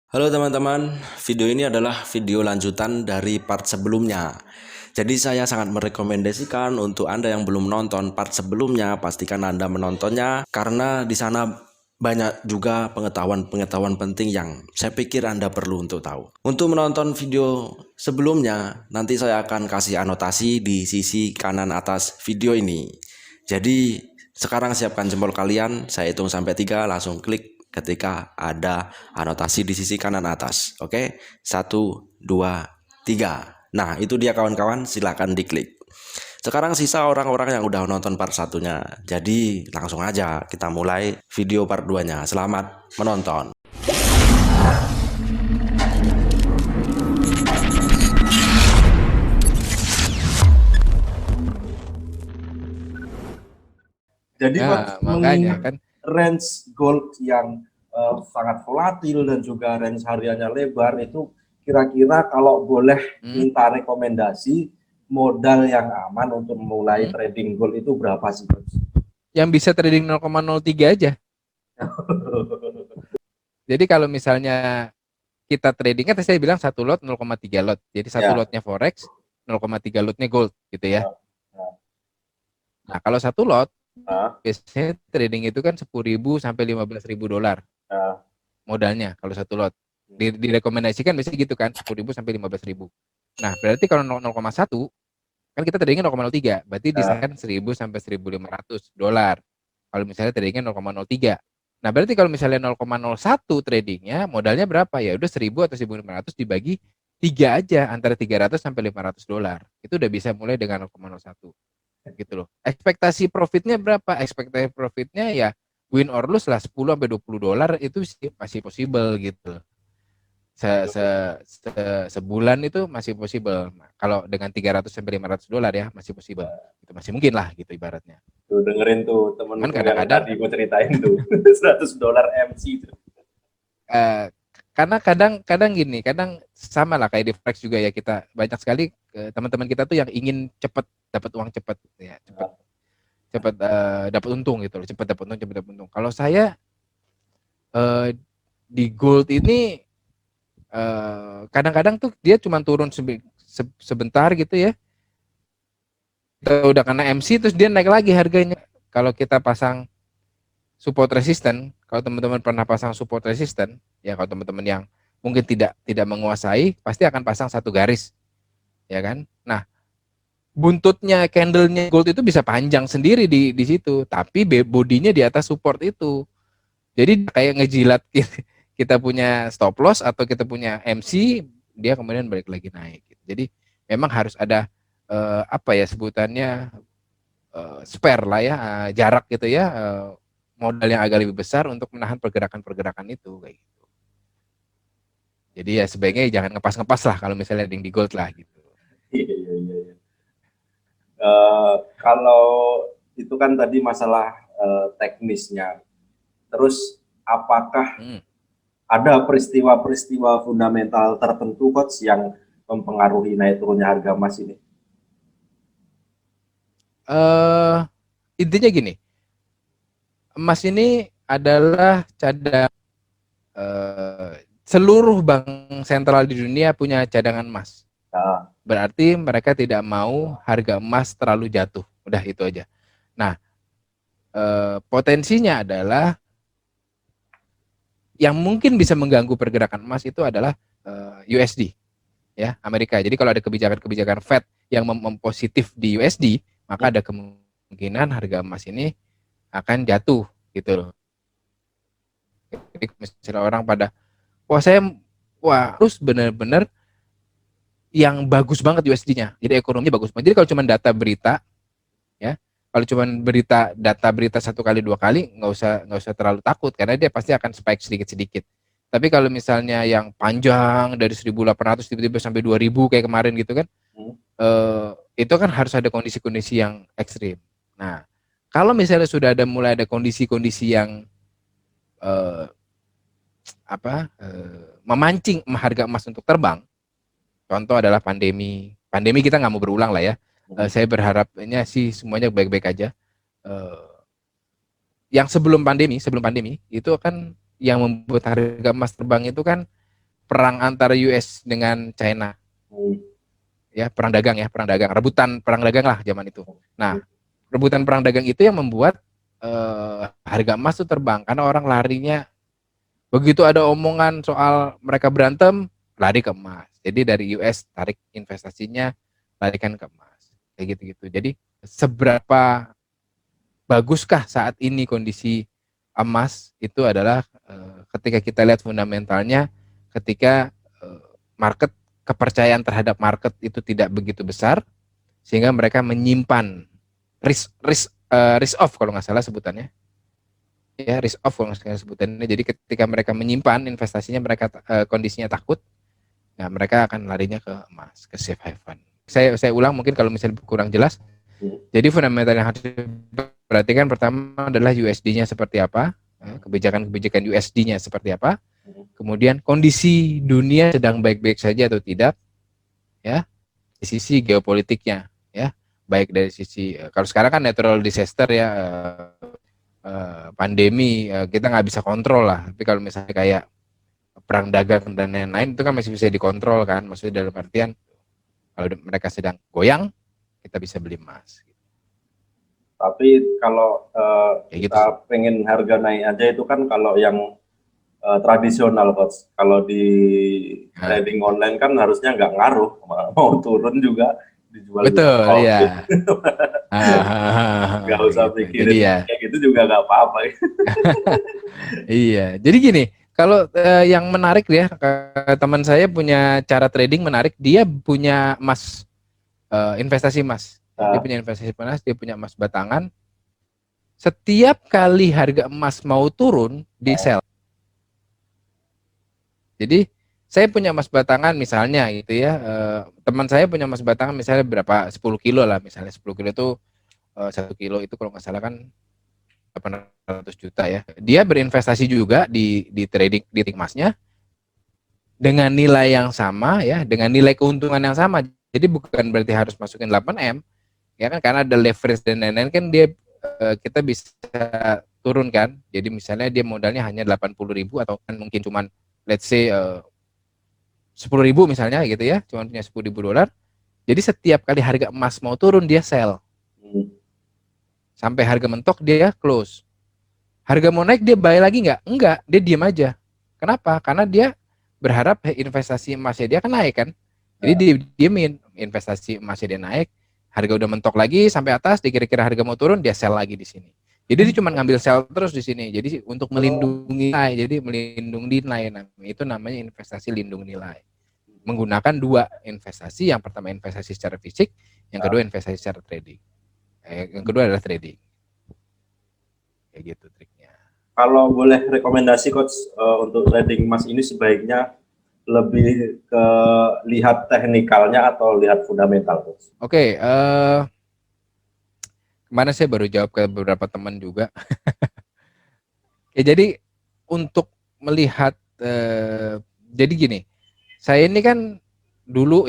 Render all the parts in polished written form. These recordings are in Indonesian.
Halo teman-teman, video ini adalah video lanjutan dari part sebelumnya. Jadi saya sangat merekomendasikan untuk Anda yang belum nonton part sebelumnya, pastikan Anda menontonnya karena di sana banyak juga pengetahuan-pengetahuan penting yang saya pikir Anda perlu untuk tahu. Untuk menonton video sebelumnya, nanti saya akan kasih anotasi di sisi kanan atas video ini. Jadi sekarang siapkan jempol kalian, saya hitung sampai 3, langsung klik ketika ada anotasi di sisi kanan atas. Oke, 1, 2, 3. Nah, itu dia kawan-kawan, silahkan diklik. Sekarang sisa orang-orang yang udah nonton part satunya. Jadi langsung aja kita mulai video part 2-nya. Selamat menonton. Jadi Nah, makanya mengingat kan range gold yang sangat volatil dan juga range hariannya lebar, itu kira-kira kalau boleh minta rekomendasi modal yang aman untuk memulai trading gold itu berapa sih, Coach? yang bisa trading 0,03 aja. Jadi kalau misalnya kita trading kan tadi saya bilang satu lot 0,3 lot. Jadi satu Ya, lotnya forex, 0,3 lotnya gold gitu ya. ya, ya. Nah, kalau satu lot Ah, biasanya trading itu kan 10.000 sampai 15.000 dolar ah, modalnya kalau satu lot. Direkomendasikan biasanya gitu kan, 10.000 sampai 15.000. Nah, berarti kalau 0,1 kan kita tradingnya 0,03, berarti di sana ah. kan 1.000 sampai 1.500 dolar. Kalau misalnya tradingnya 0,03. Nah, berarti kalau misalnya 0,01 tradingnya modalnya berapa? Ya udah 1.000 atau 1.500 dibagi 3 aja, antara 300 sampai 500 dolar. Itu udah bisa mulai dengan 0,01 gitu loh. Ekspektasi profitnya berapa? Ekspektasi profitnya ya win or lose lah 10 sampai 20 dolar itu masih possible gitu. Se, se, se, Sebulan itu masih possible. Nah, kalau dengan 300 sampai 500 dolar ya masih possible. Itu masih mungkin lah gitu ibaratnya. Tuh dengerin tuh Cuman temenku yang kadang-kadang tadi gue ceritain tuh, $100 MC itu. eh, karena kadang-kadang gini, kadang sama lah kayak di Forex juga ya, kita banyak sekali teman-teman kita tuh yang ingin cepat dapat uang cepat ya, cepat cepat dapat untung gitu loh, cepat dapat untung, cepat dapat untung. Kalau saya eh, di gold ini kadang-kadang tuh dia cuma turun sebentar gitu ya. Kita udah kena MC terus dia naik lagi harganya. Kalau kita pasang support resisten, kalau teman-teman pernah pasang support resisten, ya kalau teman-teman yang mungkin tidak tidak menguasai, pasti akan pasang satu garis, ya kan? Nah, buntutnya candlenya gold itu bisa panjang sendiri di situ, tapi bodinya di atas support itu. Jadi kayak ngejilat kita punya stop loss atau kita punya MC, dia kemudian balik lagi naik. Jadi memang harus ada apa ya sebutannya, spare lah ya, jarak gitu ya, modal yang agak lebih besar untuk menahan pergerakan-pergerakan itu kayak gitu. Jadi ya sebaiknya jangan ngepas-ngepas lah kalau misalnya di gold lah gitu. Iya, iya, iya, iya. Kalau itu kan tadi masalah teknisnya. Terus apakah Hmm. ada peristiwa-peristiwa fundamental tertentu, Coach, yang mempengaruhi naik turunnya harga emas ini? Eh Intinya gini, emas ini adalah cadangan, seluruh bank sentral di dunia punya cadangan emas. Nah, Berarti mereka tidak mau harga emas terlalu jatuh. Udah itu aja. Nah, potensinya adalah yang mungkin bisa mengganggu pergerakan emas itu adalah USD ya, Amerika. Jadi kalau ada kebijakan-kebijakan Fed yang mempositif di USD, maka ada kemungkinan harga emas ini akan jatuh gitu loh. Jadi misalnya orang pada wah terus benar-benar yang bagus banget USD-nya. Jadi ekonominya bagus banget. Jadi kalau cuma data berita ya, kalau cuma data berita satu kali dua kali nggak usah terlalu takut karena dia pasti akan spike sedikit-sedikit. Tapi kalau misalnya yang panjang dari 1.800 tiba-tiba sampai 2.000 kayak kemarin gitu kan, eh, itu kan harus ada kondisi-kondisi yang ekstrim. Nah, kalau misalnya sudah mulai ada kondisi-kondisi yang eh, memancing harga emas untuk terbang, contoh adalah pandemi. Pandemi kita nggak mau berulang lah ya. Saya berharapnya sih semuanya baik-baik aja. Eh, yang sebelum pandemi itu kan yang membuat harga emas terbang itu kan perang antara US dengan China. Ya, perang dagang, rebutan perang dagang lah zaman itu. Nah, rebutan perang dagang itu yang membuat harga emas itu terbang karena orang larinya, begitu ada omongan soal mereka berantem, lari ke emas. Jadi dari US tarik investasinya, larikan ke emas. Kayak gitu-gitu. Jadi seberapa baguskah saat ini kondisi emas itu adalah ketika kita lihat fundamentalnya, ketika market, kepercayaan terhadap market itu tidak begitu besar, sehingga mereka menyimpan risk off kalau nggak salah sebutannya, ya risk off kalau nggak salah sebutannya. Jadi ketika mereka menyimpan investasinya, mereka kondisinya takut, nah mereka akan larinya ke emas, ke safe haven. Saya ulang mungkin kalau misalnya kurang jelas. Jadi fundamental yang harus diperhatikan pertama adalah USD-nya seperti apa, kebijakan-kebijakan USD-nya seperti apa, kemudian kondisi dunia sedang baik-baik saja atau tidak, ya, di sisi geopolitiknya, ya, baik dari sisi kalau sekarang kan natural disaster ya, pandemi, kita nggak bisa kontrol lah. Tapi kalau misalnya kayak perang dagang dan lain-lain itu kan masih bisa dikontrol kan, maksudnya dalam artian kalau mereka sedang goyang, kita bisa beli emas. Tapi kalau Kayak kita gitu. pengen harga naik aja itu kan kalau yang tradisional, Coach. Kalau di trading online kan harusnya nggak ngaruh, mau turun juga dijual juga Betul, profit. ya. Nggak usah Gitu. Jadi pikirin ya, kayak gitu juga nggak apa-apa. iya. Jadi gini, kalau yang menarik ya, teman saya punya cara trading menarik. Dia punya emas, investasi emas. Dia punya investasi emas, dia punya emas batangan. Setiap kali harga emas mau turun, di sell. Jadi saya punya emas batangan misalnya gitu ya, teman saya punya emas batangan misalnya berapa, 10 kilo lah misalnya. 10 kilo itu 1 kilo itu kalau nggak salah kan 800 juta ya. Dia berinvestasi juga di trading di emasnya dengan nilai yang sama ya, dengan nilai keuntungan yang sama. Jadi bukan berarti harus masukin 8M ya kan, karena ada leverage dan lain-lain kan, dia kita bisa turun kan. Jadi misalnya dia modalnya hanya 80.000 atau kan mungkin cuman let's say 10.000 misalnya gitu ya, cuman punya $10.000. Jadi setiap kali harga emas mau turun dia sell. Sampai harga mentok dia close. Harga mau naik dia buy lagi nggak? Enggak, dia diam aja. Kenapa? Karena dia berharap investasi emasnya dia akan naik kan. Jadi dia diemin, investasi emasnya dia naik, harga udah mentok lagi sampai atas, dikira-kira harga mau turun, dia sell lagi di sini. Jadi dia cuma ngambil sell terus di sini. Jadi untuk melindungi nilai, jadi melindungi nilai, itu namanya investasi lindung nilai. Menggunakan dua investasi, yang pertama investasi secara fisik, yang kedua investasi secara trading. Yang kedua adalah trading. Kayak gitu triknya. Kalau boleh rekomendasi, Coach, untuk trading emas ini sebaiknya lebih ke lihat teknikalnya atau lihat fundamental, Coach? Oke, kemana saya baru jawab ke beberapa teman juga. Ya, jadi untuk melihat, jadi gini, saya ini kan dulu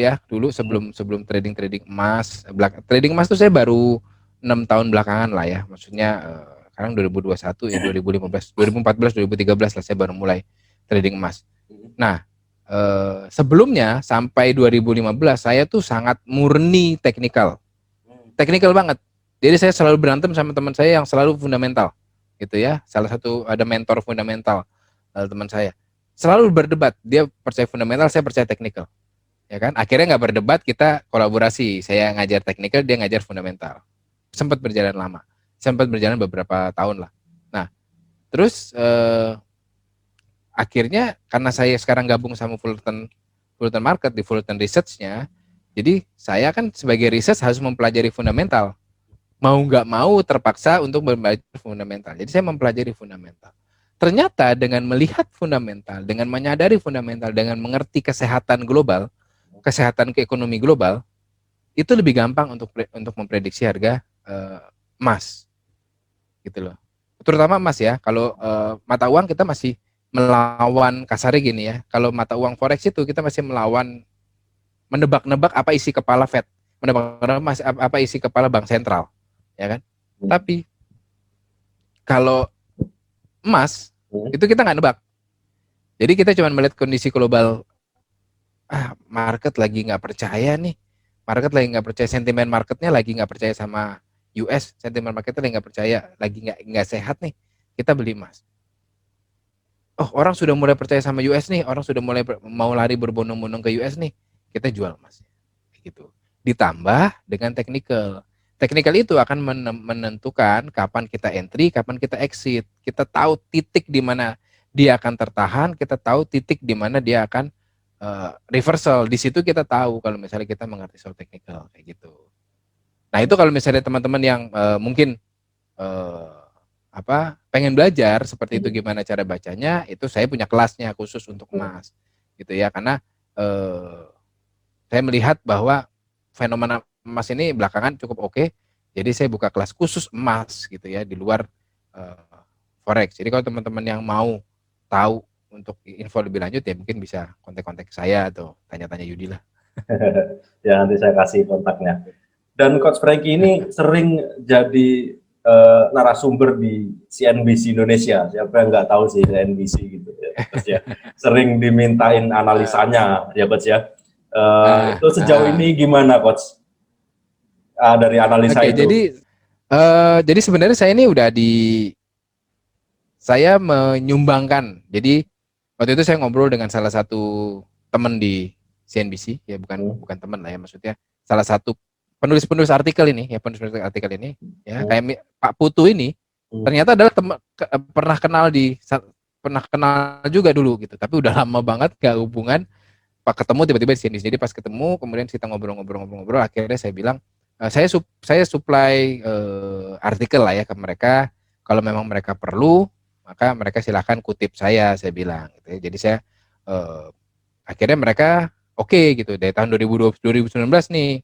sebelum trading emas, trading emas tuh saya baru 6 tahun belakangan lah ya, maksudnya sekarang 2021 ya, 2015, 2014, 2013 lah saya baru mulai trading emas. Nah, sebelumnya sampai 2015 saya tuh sangat murni teknikal banget. Jadi saya selalu berantem sama teman saya yang selalu fundamental gitu ya. Salah satu ada mentor fundamental, teman saya selalu berdebat, dia percaya fundamental, saya percaya teknikal, ya kan. Akhirnya nggak berdebat, kita kolaborasi, saya ngajar teknikal, dia ngajar fundamental. Sempat berjalan lama, sempat berjalan beberapa tahun lah. Nah terus akhirnya karena saya sekarang gabung sama Fullerton Market di Fullerton Research-nya, jadi saya kan sebagai riset harus mempelajari fundamental, mau nggak mau terpaksa untuk belajar fundamental. Jadi saya mempelajari fundamental. Ternyata dengan melihat fundamental, dengan menyadari fundamental, dengan mengerti kesehatan global, kesehatan keekonomi global, itu lebih gampang untuk memprediksi harga emas, gitu loh. Terutama emas ya. Kalau mata uang kita masih melawan, kasarnya gini ya. Kalau mata uang forex itu kita masih melawan, menebak-nebak apa isi kepala Fed, menebak-nebak apa isi kepala bank sentral, ya kan. Tapi kalau emas itu kita nggak nebak. Jadi kita cuma melihat kondisi global market lagi nggak percaya nih, market lagi nggak percaya, sentimen marketnya lagi nggak percaya sama US, sentimen marketnya lagi nggak percaya, lagi nggak sehat nih, kita beli emas. Oh, orang sudah mulai percaya sama US nih, orang sudah mulai mau lari berbondong-bondong ke US nih, kita jual emas. Gitu. Ditambah dengan technical. Technical itu akan menentukan kapan kita entry, kapan kita exit. Kita tahu titik di mana dia akan tertahan, kita tahu titik di mana dia akan reversal. Di situ kita tahu kalau misalnya kita mengerti soal technical kayak gitu. Nah, itu kalau misalnya teman-teman yang mungkin pengen belajar seperti itu gimana cara bacanya, itu saya punya kelasnya khusus untuk emas gitu ya, karena saya melihat bahwa fenomena emas ini belakangan cukup oke, jadi saya buka kelas khusus emas gitu ya di luar forex. Jadi kalau teman-teman yang mau tahu untuk info lebih lanjut ya mungkin bisa kontak-kontak saya atau tanya-tanya Yudi lah. Ya, nanti saya kasih kontaknya. Dan Coach Frankie ini sering jadi narasumber di CNBC Indonesia. Siapa yang nggak tahu sih CNBC gitu ya, Coach ya. Sering dimintain analisanya ya Coach ya. Itu sejauh ini gimana Coach? Dari analisa itu. Jadi sebenarnya saya menyumbangkan. Jadi waktu itu saya ngobrol dengan salah satu teman di CNBC, ya bukan teman lah ya, maksudnya salah satu penulis artikel ini, ya kayak Pak Putu ini, ternyata adalah pernah kenal juga dulu gitu, tapi udah lama banget gak hubungan. Pak ketemu tiba-tiba di CNBC. Jadi pas ketemu, kemudian kita ngobrol-ngobrol, akhirnya saya bilang saya supply artikel lah ya ke mereka. Kalau memang mereka perlu, maka mereka silahkan kutip saya bilang gitu ya. Jadi saya akhirnya mereka oke gitu dari tahun 2019 nih.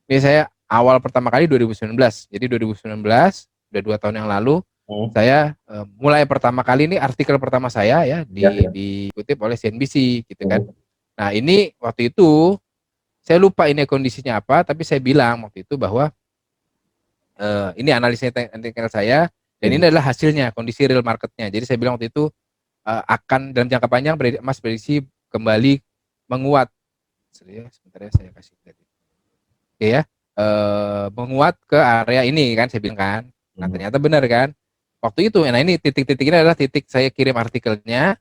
Ini saya awal pertama kali 2019. Jadi 2019 udah 2 tahun yang lalu saya mulai pertama kali ini artikel pertama saya ya dikutip oleh CNBC gitu kan. Nah, ini waktu itu saya lupa ini kondisinya apa, tapi saya bilang waktu itu bahwa ini analisnya teknikal saya dan ini adalah hasilnya kondisi real marketnya. Jadi saya bilang waktu itu akan dalam jangka panjang emas prediksi kembali menguat. Sebentar ya saya kasih tadi. Oke ya, menguat ke area ini kan saya bilang kan. Nah ternyata benar kan. Waktu itu, nah ini titik-titik ini adalah titik saya kirim artikelnya.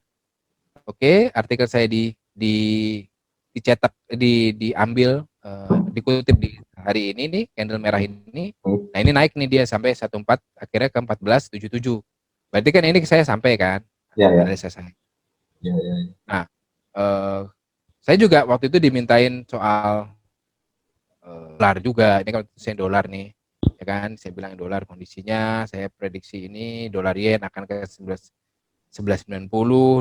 Oke, artikel saya dicetak, diambil, dikutip di hari ini nih, candle merah ini. Nah ini naik nih dia sampai 14, akhirnya ke 1477. Berarti kan ini saya sampai kan? Ya. Saya. Nah, saya juga waktu itu dimintain soal dolar juga. Ini kalau saya dolar nih, ya kan? Saya bilang dolar kondisinya, saya prediksi ini dolar yen akan ke 11.90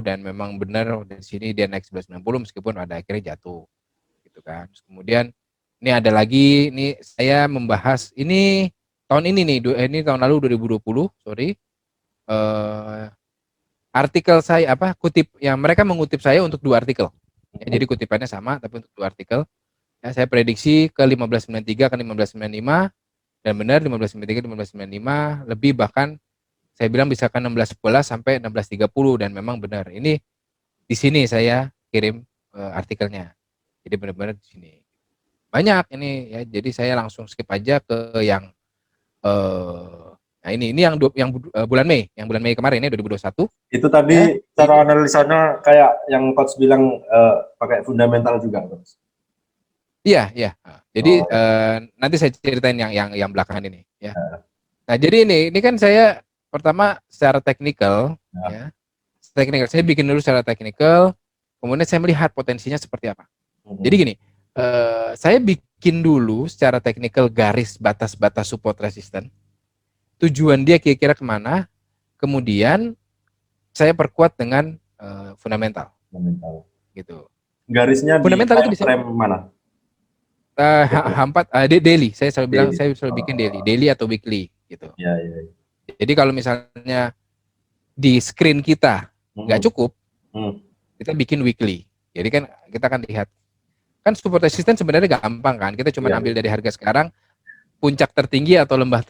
dan memang benar di sini dia naik 11.90 meskipun pada akhirnya jatuh gitu kan. Terus kemudian ini ada lagi, ini saya membahas ini tahun ini nih, ini tahun lalu 2020, sorry. Artikel saya kutip yang mereka mengutip saya untuk 2 artikel. Ya, jadi kutipannya sama tapi untuk 2 artikel. Ya, saya prediksi ke 1593 ke 1595 dan benar 1593 1595 lebih, bahkan saya bilang bisa ke 1611 sampai 1630 dan memang benar. Ini di sini saya kirim artikelnya. Jadi benar-benar di sini. Banyak ini ya. Jadi saya langsung skip aja ke yang nah ini yang bulan Mei, kemarin ya 2021. Itu tadi cara analisanya kayak yang Coach bilang pakai fundamental juga, Coach. Iya. Jadi nanti saya ceritain yang belakangan ini ya. Nah, jadi ini kan saya pertama secara teknikal ya. Teknikal saya bikin dulu secara teknikal, kemudian saya melihat potensinya seperti apa. Jadi gini, saya bikin dulu secara teknikal garis batas-batas support resistance. Tujuan dia kira-kira kemana, kemudian saya perkuat dengan fundamental gitu. Garisnya fundamental di itu bisa frame mana? Daily. Saya selalu bilang saya selalu bikin daily atau weekly gitu. Ya. Jadi kalau misalnya di screen kita nggak cukup, kita bikin weekly. Jadi kan kita akan lihat kan support resistance sebenarnya gampang kan. Kita cuma ambil dari harga sekarang, puncak tertinggi atau lembah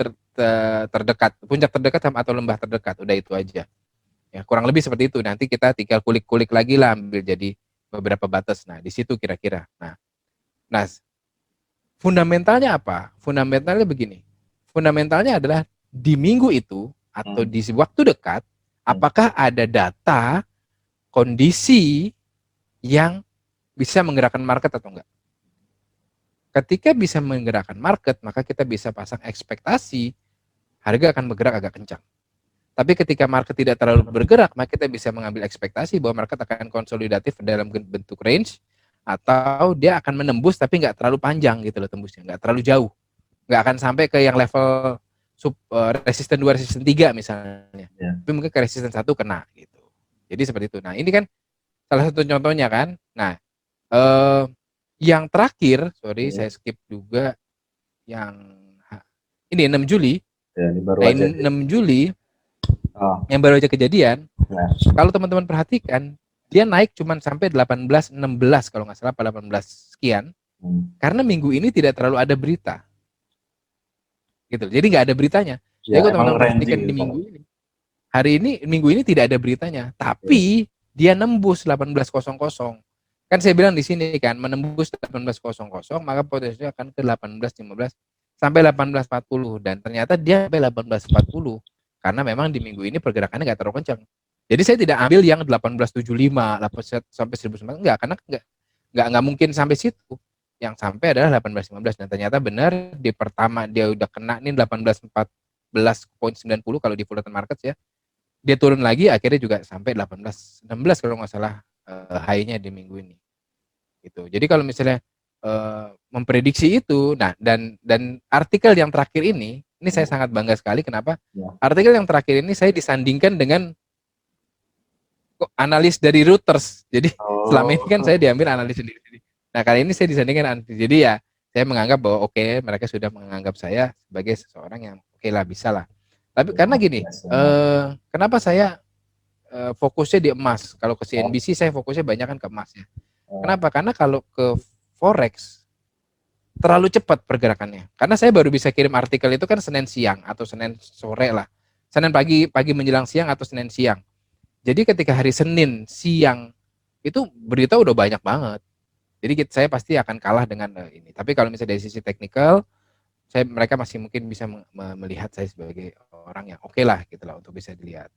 terdekat, puncak terdekat atau lembah terdekat, udah itu aja. Ya kurang lebih seperti itu. Nanti kita tinggal kulik-kulik lagi lah, ambil jadi beberapa batas. Nah, di situ kira-kira. Nah, fundamentalnya apa? Fundamentalnya begini. Fundamentalnya adalah di minggu itu atau di waktu dekat, apakah ada data kondisi yang bisa menggerakkan market atau enggak? Ketika bisa menggerakkan market, maka kita bisa pasang ekspektasi harga akan bergerak agak kencang. Tapi ketika market tidak terlalu bergerak, maka kita bisa mengambil ekspektasi bahwa market akan konsolidatif dalam bentuk range, atau dia akan menembus tapi nggak terlalu panjang gitu loh tembusnya, nggak terlalu jauh, nggak akan sampai ke yang level resisten 2, resisten 3 misalnya, tapi mungkin ke resisten 1 kena gitu. Jadi seperti itu. Nah, ini kan salah satu contohnya kan. Nah, yang terakhir, sorry saya skip juga yang ini 6 Juli. Ya, ini baru nah, aja. 6 Juli yang baru aja kejadian. Kalau teman-teman perhatikan, dia naik cuma sampai 18-16 kalau nggak salah, 18 sekian. Karena minggu ini tidak terlalu ada berita. Gitu. Jadi nggak ada beritanya. Jadi kalau teman-teman perhatikan di minggu ini, hari ini, minggu ini tidak ada beritanya. Tapi dia nembus 18.00. Kan saya bilang di sini kan, menembus 18.00, maka potensinya akan ke 18.15 sampai 18.40. Dan ternyata dia sampai 18.40. Karena memang di minggu ini pergerakannya nggak terlalu kencang. Jadi saya tidak ambil yang 18.75 sampai 1900, enggak, karena nggak mungkin sampai situ. Yang sampai adalah 18.15, dan ternyata benar di pertama dia udah kena nih 18.14.90 kalau di Fullerton Markets ya. Dia turun lagi akhirnya juga sampai 18.16 kalau nggak salah high-nya di minggu ini. Gitu. Jadi kalau misalnya memprediksi itu, nah dan artikel yang terakhir ini saya sangat bangga sekali. Kenapa? Artikel yang terakhir ini saya disandingkan dengan analis dari Reuters. Jadi selama ini kan saya diambil analis sendiri. Nah, kali ini saya disandingkan analis. Jadi ya saya menganggap bahwa oke, mereka sudah menganggap saya sebagai seseorang yang oke lah, bisa lah. Tapi karena gini, kenapa saya fokusnya di emas? Kalau ke CNBC saya fokusnya banyak kan ke emas ya. Kenapa? Karena kalau ke Forex terlalu cepat pergerakannya. Karena saya baru bisa kirim artikel itu kan Senin siang atau Senin sore lah. Senin pagi menjelang siang atau Senin siang. Jadi ketika hari Senin siang itu berita udah banyak banget. Jadi saya pasti akan kalah dengan ini. Tapi kalau misalnya dari sisi teknikal, mereka masih mungkin bisa melihat saya sebagai orang yang oke lah gitu lah untuk bisa dilihat.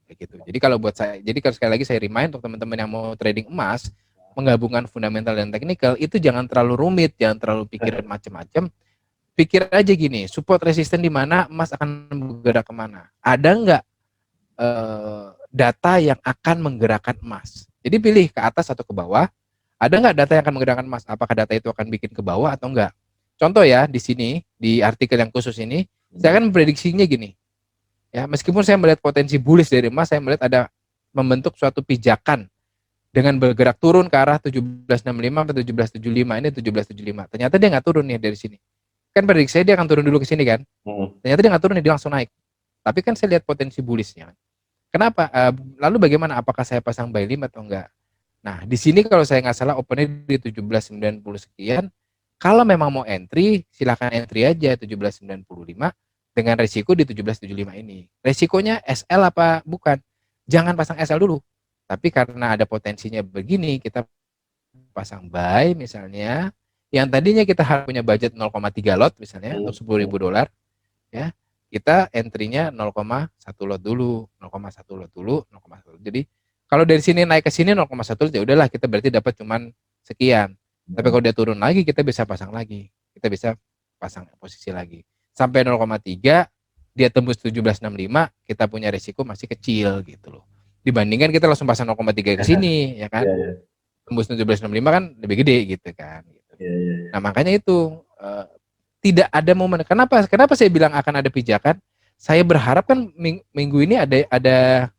Kayak gitu. Jadi kalau buat saya, jadi kalau sekali lagi saya remind untuk teman-teman yang mau trading emas, menggabungkan fundamental dan teknikal itu jangan terlalu rumit, jangan terlalu pikirin macam-macam. Pikir aja gini, support resisten di mana, emas akan bergerak kemana. Ada nggak data yang akan menggerakkan emas? Jadi pilih ke atas atau ke bawah. Ada nggak data yang akan menggerakkan emas? Apakah data itu akan bikin ke bawah atau enggak? Contoh ya, di sini, di artikel yang khusus ini, saya akan memprediksinya gini. Ya, meskipun saya melihat potensi bullish dari emas, saya melihat ada membentuk suatu pijakan dengan bergerak turun ke arah 1765 atau 1775. Ini 1775. Ternyata dia nggak turun nih dari sini. Kan prediksi saya dia akan turun dulu ke sini kan. Ternyata dia nggak turun nih, dia langsung naik. Tapi kan saya lihat potensi bullishnya. Kenapa? Lalu bagaimana? Apakah saya pasang buy limit atau enggak? Nah, di sini kalau saya nggak salah opennya di 1790 sekian. Kalau memang mau entry, silakan entry aja 1795 dengan resiko di 1775 ini. Resikonya SL apa bukan? Jangan pasang SL dulu. Tapi karena ada potensinya begini, kita pasang buy misalnya. Yang tadinya kita harus punya budget 0,3 lot misalnya untuk $10.000 ya. Kita entry-nya 0,1 lot dulu, 0,1 lot dulu, 0,1. Jadi kalau dari sini naik ke sini 0,1 lot ya udahlah, kita berarti dapat cuman sekian. Tapi kalau dia turun lagi kita bisa pasang lagi. Kita bisa pasang posisi lagi. Sampai 0,3 dia tembus 1765, kita punya risiko masih kecil gitu loh. Dibandingkan kita langsung pasang 0,3 ke sini ya kan. Tembus 1765 kan lebih gede gitu kan gitu. Nah, makanya itu tidak ada momen. Kenapa saya bilang akan ada pijakan? Saya berharap kan minggu ini ada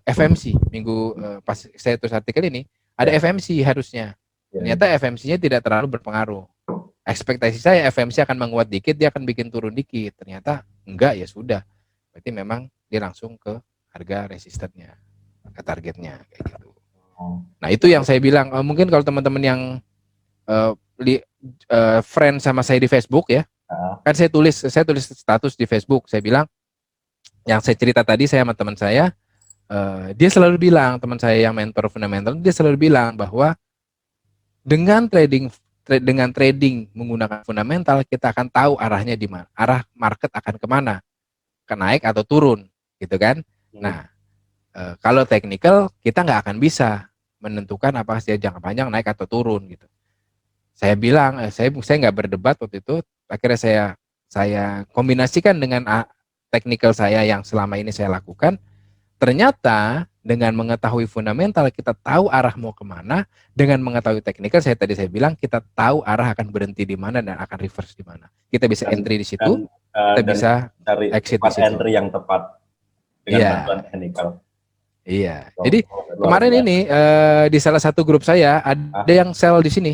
FMC minggu pas saya tulis artikel ini ada FMC harusnya. Ternyata FMC-nya tidak terlalu berpengaruh. Ekspektasi saya FMC akan menguat dikit, dia akan bikin turun dikit. Ternyata enggak, ya sudah. Berarti memang dia langsung ke harga resistennya, ke targetnya kayak gitu. Nah, itu yang saya bilang. Mungkin kalau teman-teman yang friend sama saya di Facebook ya, kan saya tulis status di Facebook. Saya bilang yang saya cerita tadi, saya sama teman saya dia selalu bilang, teman saya yang mentor fundamental, dia selalu bilang bahwa dengan trading menggunakan fundamental, kita akan tahu arahnya di mana, arah market akan kemana, ke naik atau turun, gitu kan. Nah, kalau technical kita nggak akan bisa menentukan apakah dia jangka panjang naik atau turun gitu. Saya bilang, saya nggak berdebat waktu itu. Akhirnya saya kombinasikan dengan technical saya yang selama ini saya lakukan. Ternyata dengan mengetahui fundamental kita tahu arah mau kemana. Dengan mengetahui technical saya bilang kita tahu arah akan berhenti di mana dan akan reverse di mana. Kita bisa entry di situ, kita dan bisa cari exit di tempat situ. entry yang tepat dengan Iya, bantuan technical. iya. Oh, Jadi luar kemarin biasa. ini di salah satu grup saya ada yang sell di sini.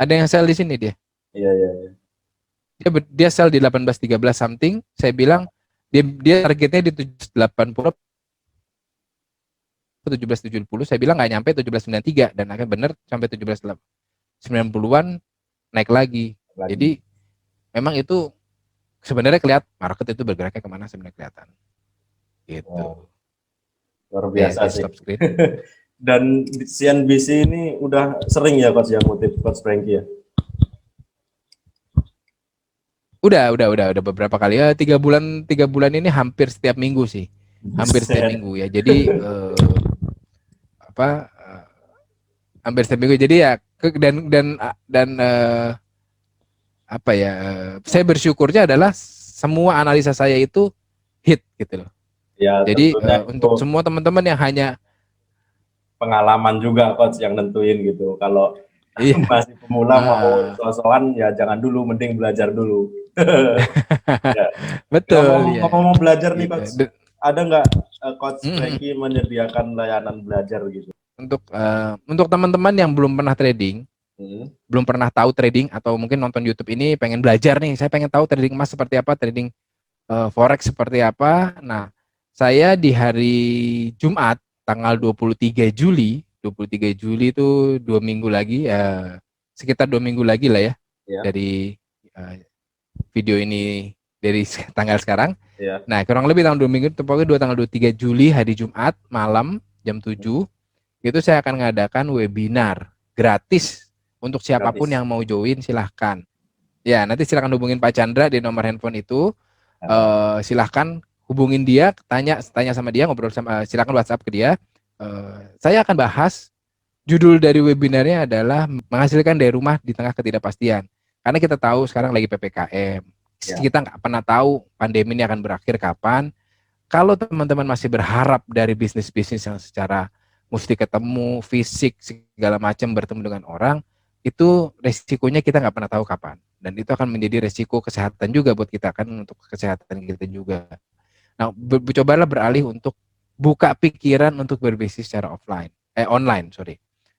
Ada yang sell di sini dia. Iya, iya, iya. Dia sell di 18.13 something. Saya bilang dia targetnya di 780 17.70. Saya bilang nggak nyampe 17.93 dan akhirnya benar sampai 17.90-an naik lagi. Jadi memang itu sebenarnya kelihatan market itu bergeraknya kemana sebenarnya kelihatan. Gitu. Wow. Luar biasa sih. Stop screen. Dan CNBC ini udah sering ya Coach yang ngutip Coach Frankie ya? Udah beberapa kali ya, 3 bulan ini hampir setiap minggu sih, hampir setiap minggu ya. Jadi hampir setiap minggu. Jadi ya apa ya? Saya bersyukurnya adalah semua analisa saya itu hit gitu loh. Ya, jadi untuk semua teman-teman yang hanya pengalaman juga Coach yang nentuin gitu. Kalau masih pemula mau sosokan ya jangan dulu, mending belajar dulu. Ya. Betul. Ngomong belajar nih Coach, ada nggak Coach Frankie menyediakan layanan belajar gitu? Untuk teman-teman yang belum pernah trading, belum pernah tahu trading atau mungkin nonton YouTube ini pengen belajar nih, saya pengen tahu trading emas seperti apa, trading forex seperti apa. Nah, saya di hari Jumat tanggal 23 Juli itu 2 minggu lagi, sekitar 2 minggu lagi lah ya, dari video ini dari tanggal sekarang. Nah, kurang lebih tanggal 2 minggu, tepatnya tanggal 23 Juli hari Jumat malam jam 7 itu saya akan mengadakan webinar gratis untuk siapapun yang mau join, silahkan. Ya, nanti silahkan hubungin Pak Chandra di nomor handphone itu. Silahkan hubungin dia, tanya sama dia, ngobrol sama, silahkan WhatsApp ke dia. Saya akan bahas, judul dari webinarnya adalah menghasilkan dari rumah di tengah ketidakpastian. Karena kita tahu sekarang lagi PPKM. Kita nggak pernah tahu pandemi ini akan berakhir kapan. Kalau teman-teman masih berharap dari bisnis-bisnis yang secara mesti ketemu, fisik, segala macam, bertemu dengan orang, itu resikonya kita nggak pernah tahu kapan. Dan itu akan menjadi resiko kesehatan juga buat kita, kan, untuk kesehatan kita juga. Nah, cobalah beralih untuk buka pikiran untuk berbisnis secara online.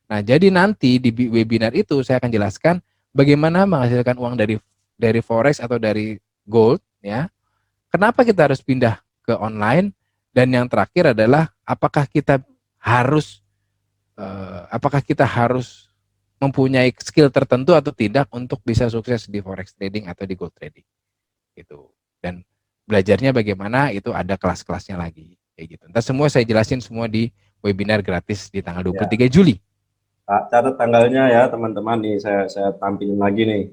Nah, jadi nanti di webinar itu saya akan jelaskan bagaimana menghasilkan uang dari forex atau dari gold, ya. Kenapa kita harus pindah ke online, dan yang terakhir adalah apakah kita harus mempunyai skill tertentu atau tidak untuk bisa sukses di forex trading atau di gold trading gitu. Dan belajarnya bagaimana itu ada kelas-kelasnya lagi kayak gitu. Entar semua saya jelasin semua di webinar gratis di tanggal 23 Juli. Catat tanggalnya ya teman-teman, nih saya tampilin lagi nih.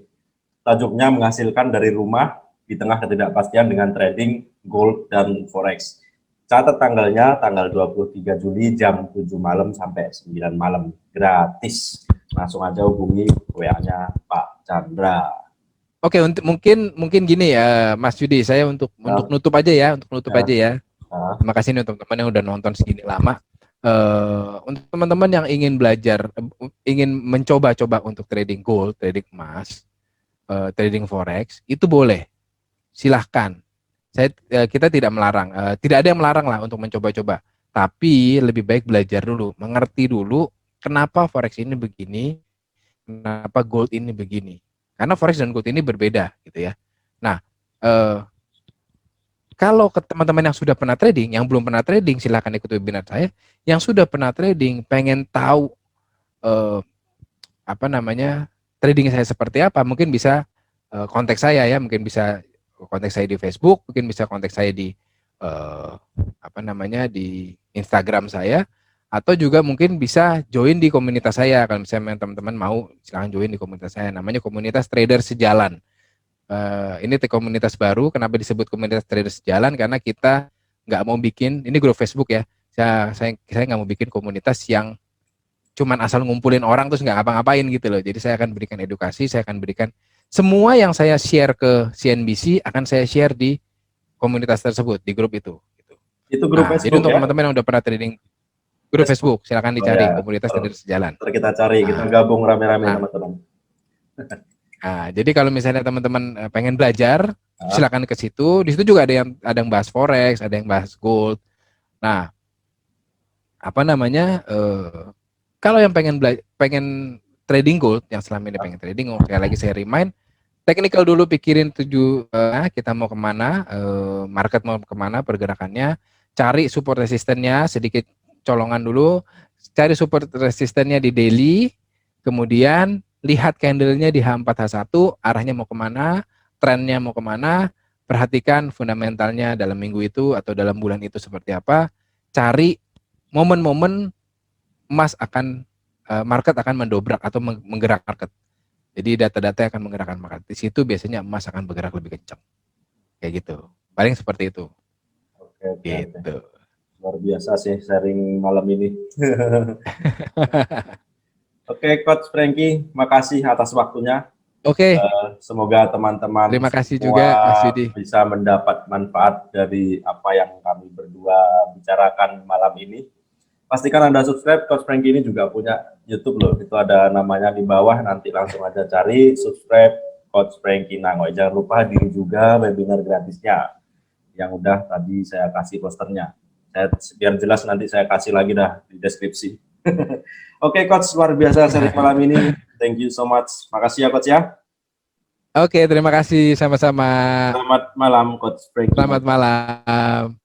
Tajuknya menghasilkan dari rumah di tengah ketidakpastian dengan trading gold dan forex. Catat tanggalnya, tanggal 23 Juli jam 7 malam sampai 9 malam, gratis. Langsung aja hubungi WA-nya Pak Chandra. Oke, mungkin gini ya Mas Yudi, saya untuk nutup aja ya, Terima kasih nih untuk teman-teman yang udah nonton segini lama. Untuk teman-teman yang ingin belajar, ingin mencoba-coba untuk trading gold, trading emas, trading forex, itu boleh, silahkan. Kita tidak melarang, tidak ada yang melarang lah untuk mencoba-coba. Tapi lebih baik belajar dulu, mengerti dulu kenapa forex ini begini, kenapa gold ini begini. Karena forex dan gold ini berbeda, gitu ya. Nah, kalau ke teman-teman yang sudah pernah trading, yang belum pernah trading, silahkan ikut webinar saya. Yang sudah pernah trading, pengen tahu trading saya seperti apa, mungkin bisa kontak saya ya, mungkin bisa kontak saya di Facebook, mungkin bisa kontak saya di di Instagram saya, atau juga mungkin bisa join di komunitas saya. Kalau misalnya teman-teman mau, silahkan join di komunitas saya. Namanya komunitas trader sejalan. Ini komunitas baru. Kenapa disebut komunitas trader sejalan? Karena kita nggak mau bikin, ini grup Facebook ya. Saya nggak mau bikin komunitas yang cuman asal ngumpulin orang terus nggak ngapa-ngapain gitu loh. Jadi saya akan berikan edukasi, saya akan berikan semua yang saya share ke CNBC akan saya share di komunitas tersebut, di grup itu. Gitu. Itu grup Jadi Facebook untuk ya? teman-teman yang udah pernah trading, grup Facebook, silakan dicari ya. komunitas trader sejalan. Ntar kita cari, kita gabung rame-rame Nah. teman-teman. Jadi kalau misalnya teman-teman pengen belajar, silakan ke situ. Di situ juga ada yang bahas forex, ada yang bahas gold. Nah, kalau yang pengen trading gold, yang selama ini pengen trading gold, sekali lagi saya remind, technical dulu, pikirin kita mau kemana, market mau kemana pergerakannya, cari support resistennya, sedikit colongan dulu, cari support resistennya di daily, kemudian lihat candlenya di H4 H1, arahnya mau kemana, trennya mau kemana, perhatikan fundamentalnya dalam minggu itu atau dalam bulan itu seperti apa, cari momen-momen market akan mendobrak atau menggerak market. Jadi data-data akan menggerakkan market. Di situ biasanya emas akan bergerak lebih kencang. Kayak gitu. Paling seperti itu. Oke. Gitu. Luar biasa sih sharing malam ini. Oke, Coach Frankie, makasih atas waktunya. Oke. Semoga teman-teman terima kasih juga, Mas Yudi, bisa mendapat manfaat dari apa yang kami berdua bicarakan malam ini. Pastikan Anda subscribe. Coach Frankie ini juga punya YouTube loh. Itu ada namanya di bawah. Nanti langsung aja cari subscribe Coach Frankie Nangoy. Jangan lupa diri juga webinar gratisnya yang udah tadi saya kasih posternya. Biar jelas nanti saya kasih lagi dah di deskripsi. Oke, Coach, luar biasa sharing malam ini. Thank you so much. Makasih ya, Coach ya. Oke, terima kasih sama-sama. Selamat malam, Coach Frankie. Selamat malam.